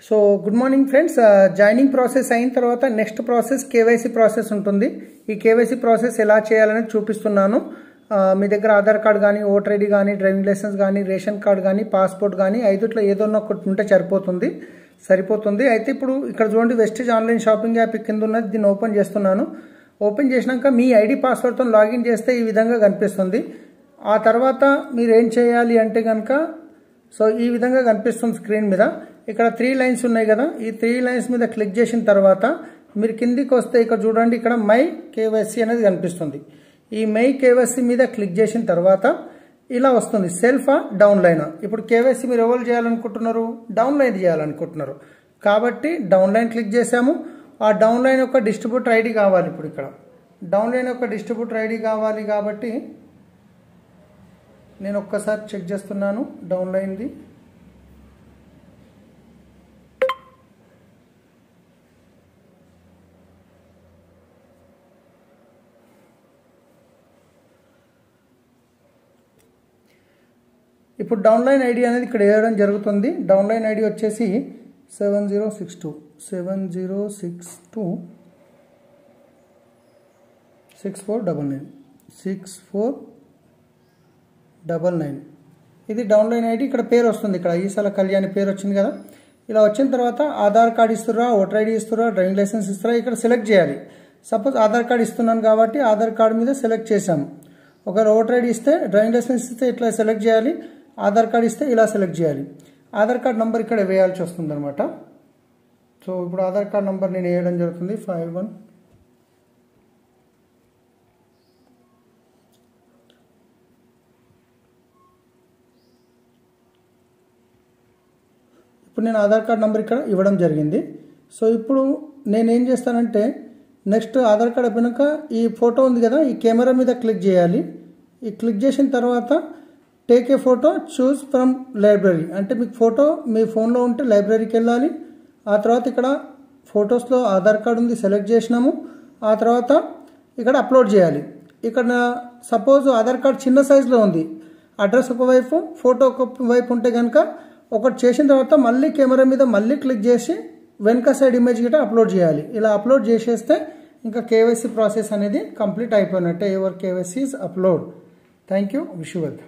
So good morning friends, joining process అయిన తర్వాత next process KYC process ఉంటుంది. ఈ కేవైసీ ప్రాసెస్ ఎలా చేయాలని చూపిస్తున్నాను. మీ దగ్గర ఆధార్ కార్డ్ కానీ, ఓటర్ ఐడి కానీ, డ్రైవింగ్ లైసెన్స్ కానీ, రేషన్ కార్డ్ కానీ, పాస్పోర్ట్ కానీ ఐదుట్లో ఏదోన్నా ఒకటి ఉంటే సరిపోతుంది. అయితే ఇప్పుడు ఇక్కడ చూడండి, వెస్టేజ్ ఆన్లైన్ షాపింగ్ యాప్ కింద ఉన్నది. దీన్ని ఓపెన్ చేస్తున్నాను. ఓపెన్ చేసినాక మీ ఐడి పాస్వర్డ్తో లాగిన్ చేస్తే ఈ విధంగా కనిపిస్తుంది. ఆ తర్వాత మీరు ఏం చేయాలి అంటే కనుక, సో ఈ విధంగా కనిపిస్తుంది స్క్రీన్ మీద. ఇక్కడ 3 లైన్స్ ఉన్నాయి కదా, ఈ 3 లైన్స్ మీద క్లిక్ చేసిన తర్వాత మీరు కిందికి వస్తే ఇక్కడ చూడండి, ఇక్కడ మై కేవైసీ అనేది కనిపిస్తుంది. ఈ మై కేవైసీ మీద క్లిక్ చేసిన తర్వాత ఇలా వస్తుంది, సెల్ఫా డౌన్లైనా. ఇప్పుడు కేవైసీ మీరు ఎవరు చేయాలనుకుంటున్నారు? డౌన్లైన్ చేయాలనుకుంటున్నారు కాబట్టి డౌన్లైన్ క్లిక్ చేసాము. ఆ డౌన్లైన్ యొక్క డిస్ట్రిబ్యూటర్ ఐడి కావాలి. ఇప్పుడు ఇక్కడ డౌన్లైన్ యొక్క డిస్ట్రిబ్యూటర్ ఐడి కావాలి కాబట్టి నేను ఒక్కసారి చెక్ చేస్తున్నాను డౌన్లైన్ది. ఇప్పుడు డౌన్లైన్ ఐడి అనేది ఇక్కడ వేయడం జరుగుతుంది. డౌన్లైన్ ఐడి వచ్చేసి 7062 6499. ఇది డౌన్లైన్ ఐడి. ఇక్కడ పేరు వస్తుంది, ఇక్కడ ఈసాల కళ్యాణి పేరు వచ్చింది కదా. ఇలా వచ్చిన తర్వాత ఆధార్ కార్డు ఇస్తురా, ఓటర్ ఐడి ఇస్తురా, డ్రైవింగ్ లైసెన్స్ ఇస్తురా, ఇక్కడ సెలెక్ట్ చేయాలి. సపోజ్ ఆధార్ కార్డు ఇస్తున్నాను కాబట్టి ఆధార్ కార్డు మీద సెలెక్ట్ చేసాము. ఒకవేళ ఓటర్ ఐడి ఇస్తే, డ్రైవింగ్ లైసెన్స్ ఇస్తే ఇట్లా సెలెక్ట్ చేయాలి. ఆధార్ కార్డు ఇస్తే ఇలా సెలెక్ట్ చేయాలి. ఆధార్ కార్డ్ నంబర్ ఇక్కడ వేయాల్సి వస్తుంది అనమాట. సో ఇప్పుడు ఆధార్ కార్డ్ నంబర్ నేను వేయడం జరుగుతుంది 51. ఇప్పుడు నేను ఆధార్ కార్డ్ నంబర్ ఇక్కడ ఇవ్వడం జరిగింది. సో ఇప్పుడు నేనేం చేస్తానంటే, నెక్స్ట్ ఆధార్ కార్డ్ అయిపోయినాక ఈ ఫోటో ఉంది కదా, ఈ కెమెరా మీద క్లిక్ చేయాలి. ఈ క్లిక్ చేసిన తర్వాత take a photo, choose from library. అంటే మీకు ఫోటో మీ ఫోన్లో ఉంటే లైబ్రరీకి వెళ్ళాలి. ఆ తర్వాత ఇక్కడ ఫొటోస్లో ఆధార్ కార్డు ఉంది, సెలెక్ట్ చేసినాము. ఆ తర్వాత ఇక్కడ అప్లోడ్ చేయాలి. ఇక్కడ సపోజ్ ఆధార్ కార్డ్ చిన్న సైజులో ఉంది, అడ్రస్ ఒకవైపు, ఫోటో ఒక వైపు ఉంటే కనుక ఒకటి చేసిన తర్వాత మళ్ళీ కెమెరా మీద మళ్ళీ క్లిక్ చేసి వెనక సైడ్ ఇమేజ్ గిట్ట అప్లోడ్ చేయాలి. ఇలా అప్లోడ్ చేసేస్తే ఇంకా కేవైసీ ప్రాసెస్ అనేది కంప్లీట్ అయిపోయినట్టే. Your KYC is upload. Thank you. Wish you well.